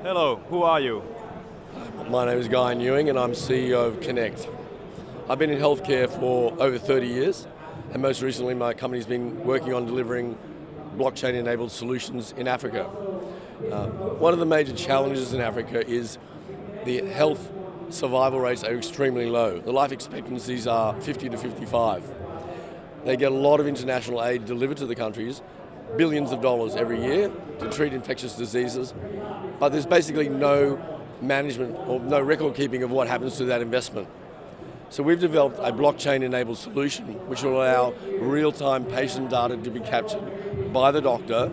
Hello, who are you? My name is Guy Newing and I'm CEO of Connect. I've been in healthcare for over 30 years and most recently my company's been working on delivering blockchain-enabled solutions in Africa. One of the major challenges in Africa is the health survival rates are extremely low. The life expectancies are 50 to 55. They get a lot of international aid delivered to the countries, billions of dollars every year to treat infectious diseases, but there's basically no management or no record keeping of what happens to that investment. So we've developed a blockchain-enabled solution which will allow real-time patient data to be captured by the doctor,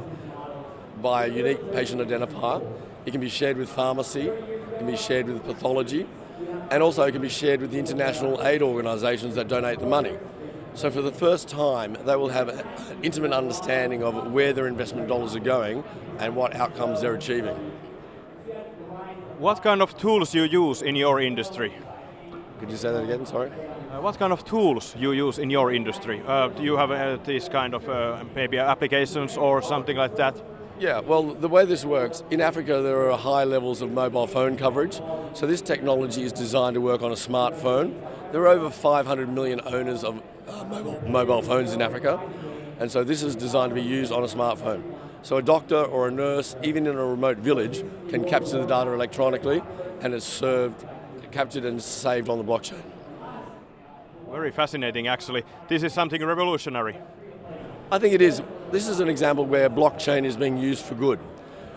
by a unique patient identifier. It can be shared with pharmacy, it can be shared with pathology, and also it can be shared with the international aid organisations that donate the money. So for the first time, they will have an intimate understanding of where their investment dollars are going and what outcomes they're achieving. What kind of tools you use in your industry? Could you say that again, sorry? What kind of tools you use in your industry? Do you have these kind of maybe applications or something like that? Yeah, well, the way this works, in Africa there are high levels of mobile phone coverage. So this technology is designed to work on a smartphone. There are over 500 million owners of mobile phones in Africa. And so this is designed to be used on a smartphone. So a doctor or a nurse, even in a remote village, can capture the data electronically and it's captured and saved on the blockchain. Very fascinating, actually. This is something revolutionary. I think it is. This is an example where blockchain is being used for good.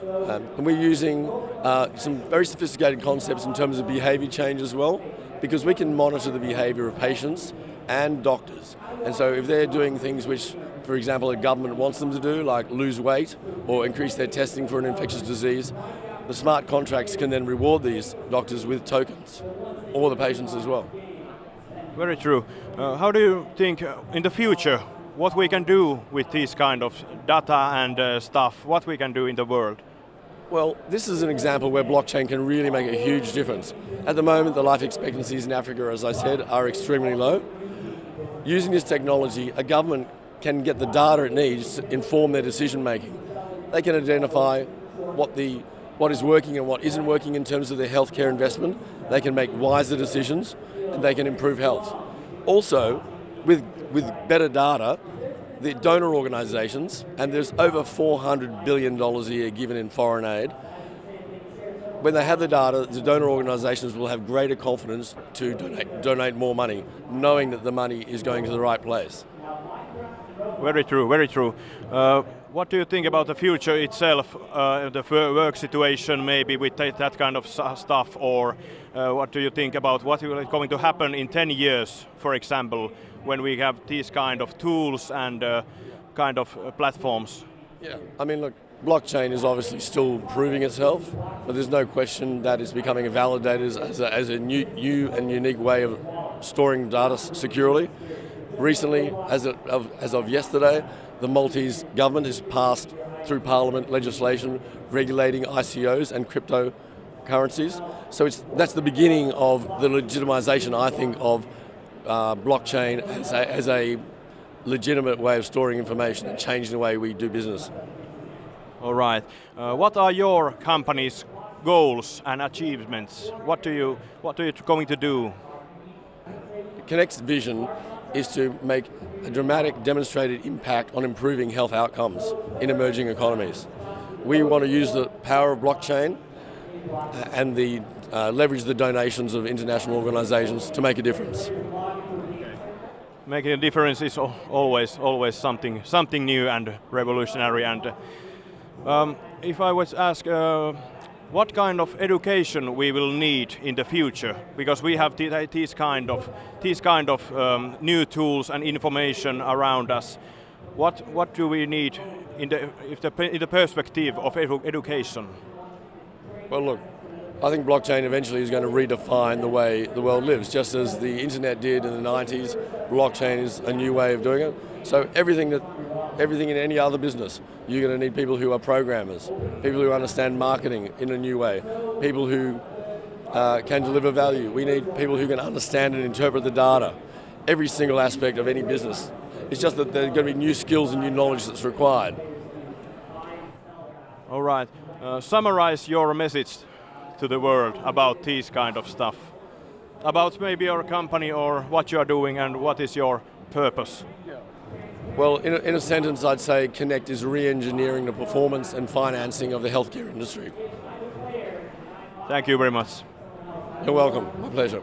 And we're using some very sophisticated concepts in terms of behavior change as well, because we can monitor the behavior of patients and doctors. And so if they're doing things which, for example, a government wants them to do, like lose weight or increase their testing for an infectious disease, the smart contracts can then reward these doctors with tokens, or the patients as well. Very true. How do you think in the future what we can do with this kind of data and stuff, what we can do in the world? Well, this is an example where blockchain can really make a huge difference. At the moment, the life expectancies in Africa, as I said, are extremely low. Using this technology, a government can get the data it needs to inform their decision making. They can identify what is working and what isn't working in terms of their healthcare investment. They can make wiser decisions and they can improve health. Also, with better data, the donor organisations, and there's over $400 billion a year given in foreign aid, when they have the data, the donor organisations will have greater confidence to donate more money, knowing that the money is going to the right place. Very true, very true. What do you think about the future itself, the work situation maybe with that kind of stuff, or what do you think about what is going to happen in 10 years, for example, when we have these kind of tools and kind of platforms? Yeah, I mean, look, blockchain is obviously still proving itself, but there's no question that it's becoming validated as a new and unique way of storing data securely. Recently, as of yesterday, the Maltese government has passed through Parliament legislation regulating ICOs and cryptocurrencies. So that's the beginning of the legitimisation, I think, of blockchain as a legitimate way of storing information and changing the way we do business. All right. What are your company's goals and achievements? What are you going to do? Connect's vision is to make a dramatic demonstrated impact on improving health outcomes in emerging economies. We want to use the power of blockchain and leverage the donations of international organisations to make a difference. Making a difference is always something new and revolutionary. And if I was ask, what kind of education we will need in the future, because we have these kind of new tools and information around us. What do we need in the perspective of education? Well, look, I think blockchain eventually is going to redefine the way the world lives, just as the internet did in the 90s. Blockchain is a new way of doing it. So everything in any other business, you're going to need people who are programmers, people who understand marketing in a new way, people who can deliver value. We need people who can understand and interpret the data. Every single aspect of any business. It's just that there are going to be new skills and new knowledge that's required. All right. summarize your message to the world about this kind of stuff? About maybe your company or what you are doing and what is your purpose? Well, in a sentence, I'd say Connect is re-engineering the performance and financing of the healthcare industry. Thank you very much. You're welcome. My pleasure.